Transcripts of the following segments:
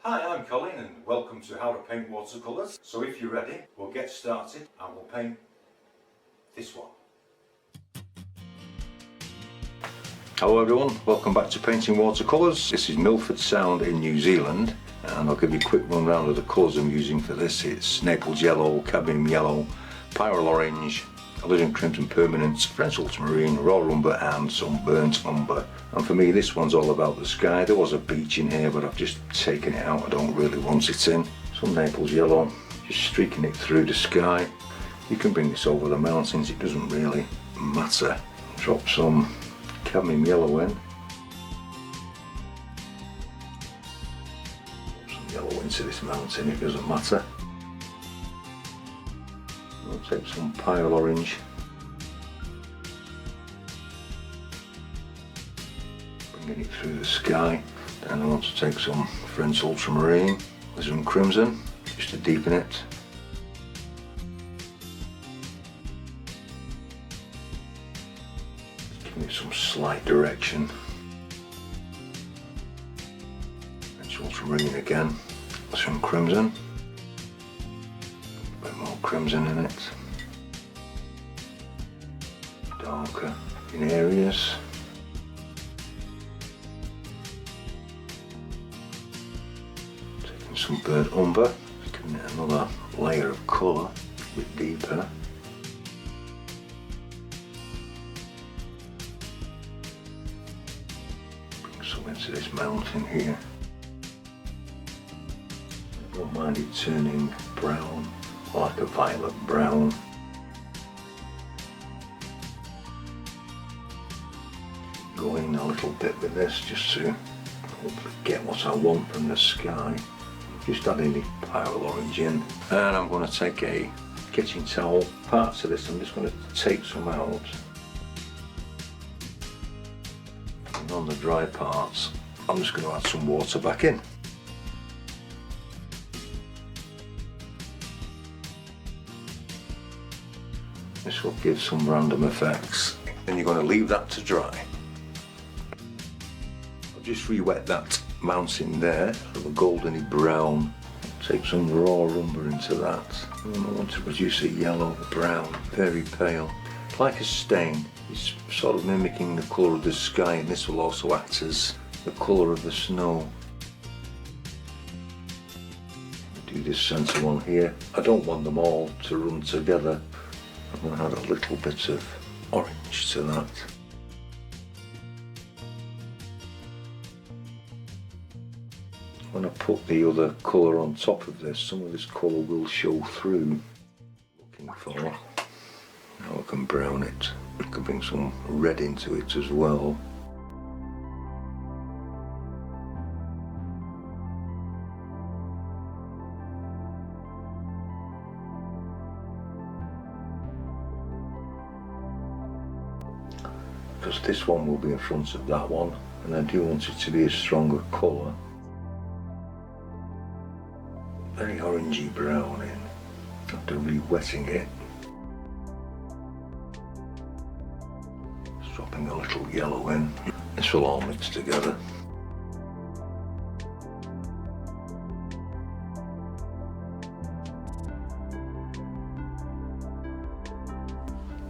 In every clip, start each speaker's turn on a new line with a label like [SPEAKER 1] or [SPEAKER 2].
[SPEAKER 1] Hi, I'm Colin and welcome to How to Paint Watercolours. So if you're ready, we'll get started and we'll paint this one. Hello everyone, welcome back to Painting Watercolours. This is MILFORD Sound in New Zealand and I'll give you a quick rundown of the colours I'm using for this. It's Naples Yellow, Cadmium Yellow, Pyrrole Orange, Alizarin Crimson Permanent, French Ultramarine, Raw Umber and some Burnt Umber. And for me this one's all about the sky. There was a beach in here but I've just taken it out, I don't really want it in. Some Naples Yellow, just streaking it through the sky. You can bring this over the mountains, it doesn't really matter. Drop some Cadmium Yellow in. Put some yellow into this mountain, it doesn't matter. I'll take some Pyrrole Orange. Bringing it through the sky. Then I want to take some French Ultramarine, Alizarin Crimson, just to deepen it. Give it some slight direction. French Ultramarine again, some Crimson. A bit more crimson in it. Darker in areas. Taking some Burnt Umber, giving it another layer of colour, a bit deeper. Bring some into this mountain here. I don't mind it turning brown, like a violet brown. Go in a little bit with this just to hopefully get what I want from the sky. Just adding the Pyrrole Orange in. And I'm going to take a kitchen towel. Parts of this I'm just going to take some out. And on the dry parts I'm just going to add some water back in. This will give some random effects. Then you're going to leave that to dry. I'll just re-wet that mountain there, sort of a goldeny brown. Take some raw umber into that. And I want to produce a yellow brown, very pale. Like a stain, it's sort of mimicking the colour of the sky, and this will also act as the colour of the snow. Do this centre one here. I don't want them all to run together. I'm going to add a little bit of orange to that. When I put the other colour on top of this, some of this colour will show through. Looking for. Now I can brown it. I can bring some red into it as well. Because this one will be in front of that one, and I do want it to be a stronger colour. Very orangey brown in, after re-wetting it. Just dropping a little yellow in. This will all mix together.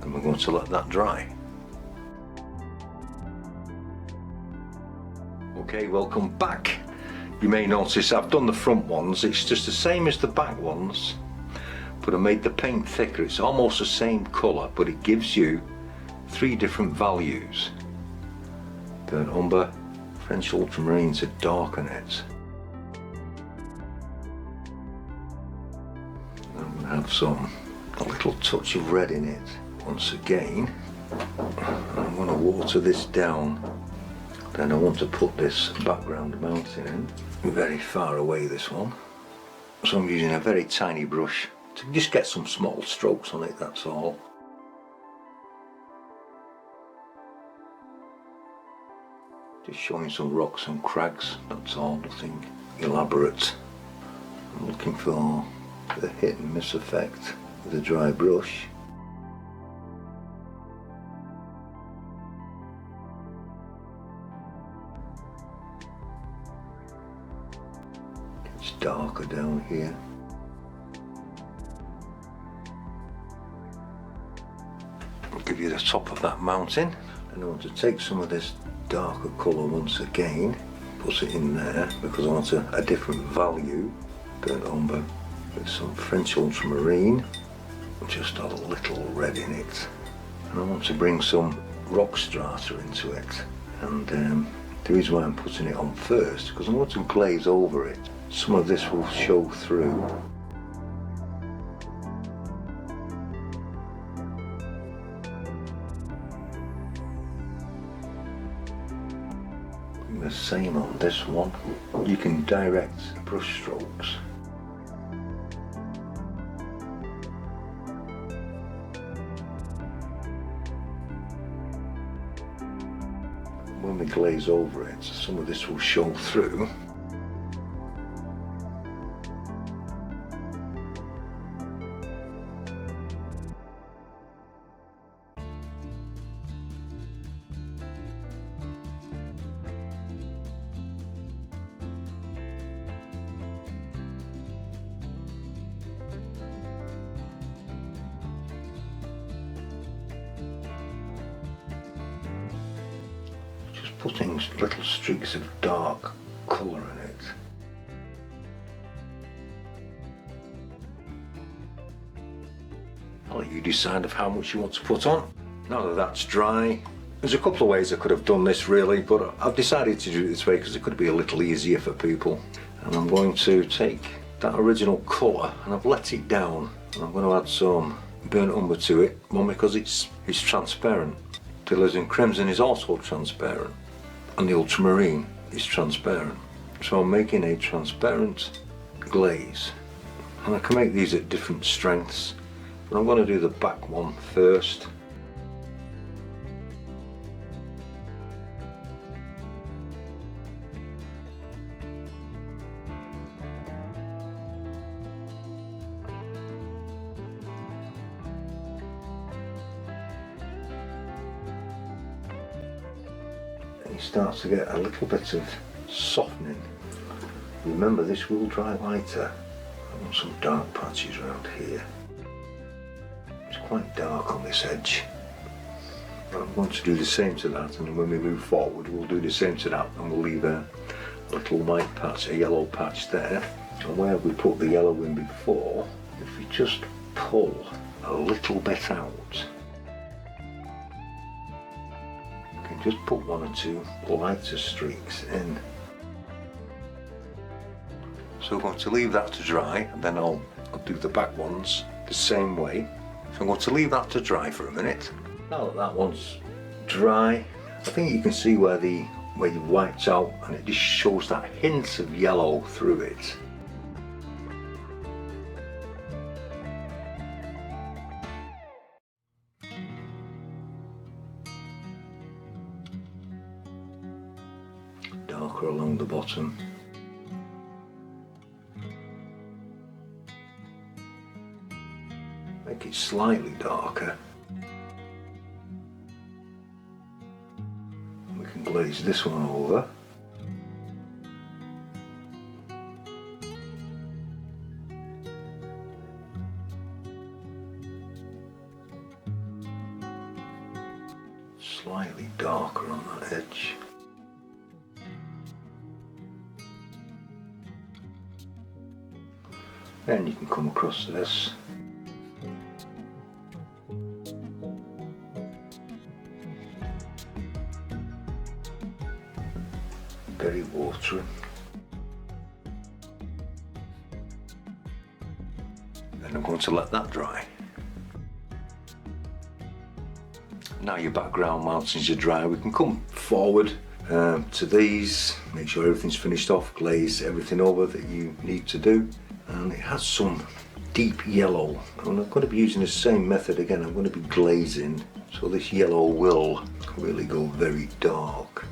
[SPEAKER 1] And we're going to let that dry. Okay, welcome back. You may notice I've done the front ones, it's just the same as the back ones, but I made the paint thicker. It's almost the same colour, but it gives you 3 different values. Burnt Umber, French Ultramarine to darken it. I'm going to have a little touch of red in it once again. I'm going to water this down. Then I want to put this background mountain in, very far away this one. So I'm using a very tiny brush to just get some small strokes on it, that's all. Just showing some rocks and crags, that's all, nothing elaborate. I'm looking for the hit and miss effect with a dry brush. darker down here. I'll give you the top of that mountain, and I want to take some of this darker colour once again, put it in there because I want a different value. Burnt umber with some French ultramarine, just a little red in it, and I want to bring some rock strata into it. And the reason why I'm putting it on first, because I want to glaze over it. Some of this will show through. The same on this one. You can direct brush strokes. When we glaze over it, some of this will show through. Putting little streaks of dark colour in it. I'll let you decide of how much you want to put on. Now that that's dry, there's a couple of ways I could have done this really, but I've decided to do it this way because it could be a little easier for people. And I'm going to take that original colour and I've let it down, and I'm going to add some burnt umber to it. One, because it's transparent. The alizarin crimson is also transparent, and the ultramarine is transparent. So I'm making a transparent glaze, and I can make these at different strengths, but I'm going to do the back one first. It starts to get a little bit of softening. Remember, this will dry lighter. I want some dark patches around here. It's quite dark on this edge. But I'm going to do the same to that, and when we move forward we'll do the same to that, and we'll leave a little white patch, a yellow patch there. And where we put the yellow in before, if we just pull a little bit out, just put one or two lighter streaks in. So I'm going to leave that to dry, and then I'll do the back ones the same way. So I'm going to leave that to dry for a minute. Now that that one's dry, I think you can see where you wiped out, and it just shows that hint of yellow through it. Darker along the bottom. Make it slightly darker. We can glaze this one over. Slightly darker on that edge. Then you can come across this. Very watery. Then I'm going to let that dry. Now your background mountains are dry, we can come forward to these, make sure everything's finished off, glaze everything over that you need to do. And it has some deep yellow, and I'm going to be using the same method again. I'm going to be glazing, so this yellow will really go very dark.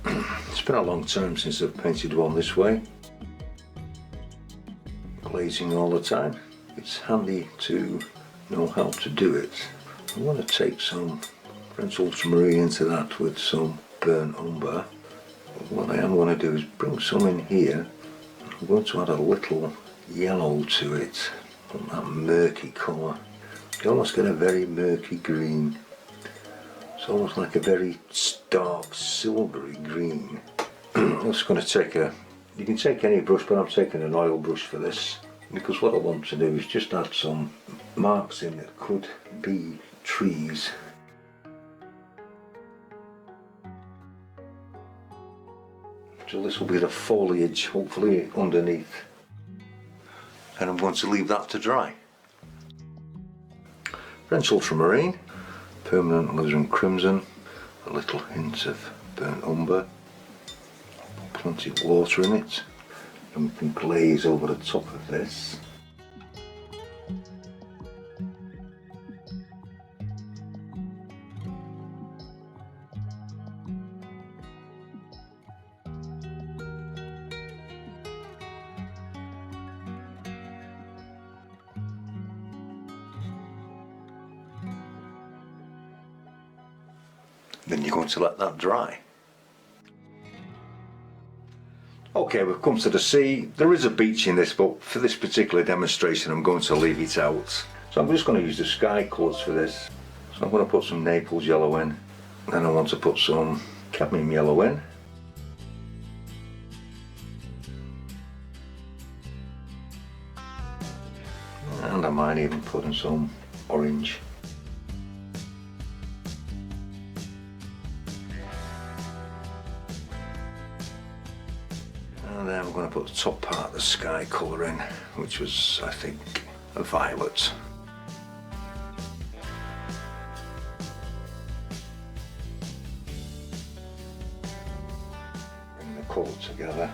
[SPEAKER 1] It's been a long time since I've painted one this way. Glazing all the time. It's handy to know how to do it. I'm going to take some French ultramarine into that with some burnt umber. What I am going to do is bring some in here. I'm going to add a little yellow to it, that murky colour. You almost get a very murky green. It's almost like a very dark silvery green. I'm just going to take you can take any brush, but I'm taking an oil brush for this, because what I want to do is just add some marks in that could be trees. So this will be the foliage, hopefully, underneath. And I'm going to leave that to dry. French ultramarine, permanent alizarin crimson, a little hint of burnt umber, plenty of water in it, and we can glaze over the top of this. Then you're going to let that dry. Okay, we've come to the sea. There is a beach in this, but for this particular demonstration I'm going to leave it out. So I'm just going to use the sky colours for this. So I'm going to put some Naples yellow in. Then I want to put some cadmium yellow in. And I might even put in some orange. And then we're going to put the top part of the sky colour in, which was, I think, a violet. Bring the colour together.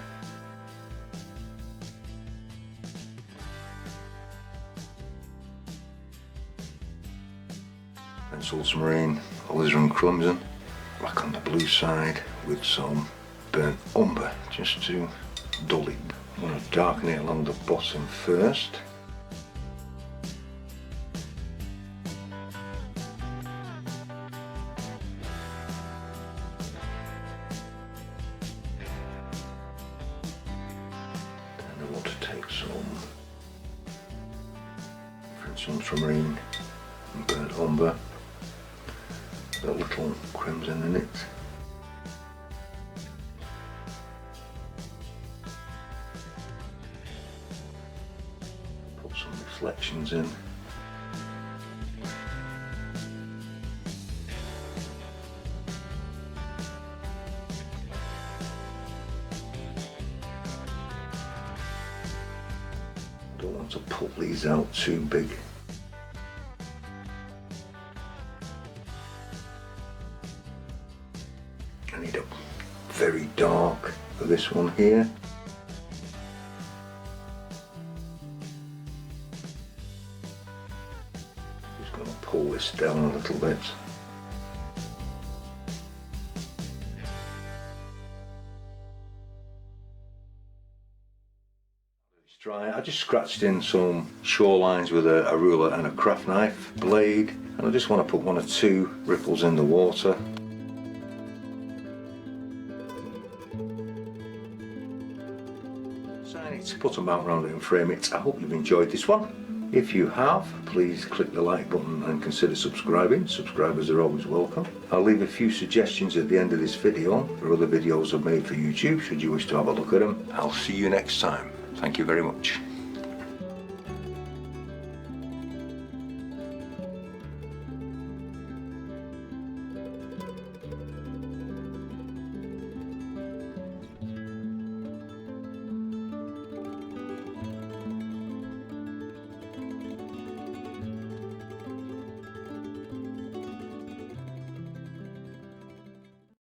[SPEAKER 1] French ultramarine, alizarin crimson, back on the blue side with some burnt umber, just to dull it. I'm going to darken it along the bottom first. Then I want to take some French ultramarine and burnt umber, a little crimson in it. Some reflections in. Don't want to pull these out too big. I need a very dark for this one here. Going to pull this down a little bit. It's dry. I just scratched in some shorelines with a ruler and a craft knife blade, and I just want to put 1 or 2 ripples in the water. Sign it, put them out around it and frame it. I hope you've enjoyed this one. If you have, please click the like button and consider subscribing. Subscribers are always welcome. I'll leave a few suggestions at the end of this video for other videos I've made for YouTube, should you wish to have a look at them. I'll see you next time. Thank you very much.